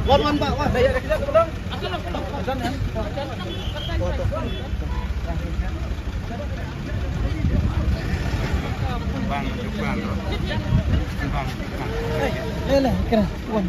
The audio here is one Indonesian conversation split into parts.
Wan Pak, wah daya kita tolong. Azan ya. Bang. Lah, kena. Wan.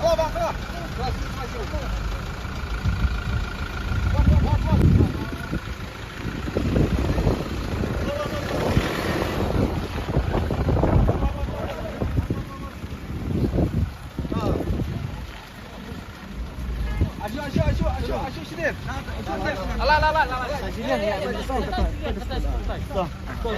Oh, Bang, Asyik sini. Alah. Sini ya. Betul.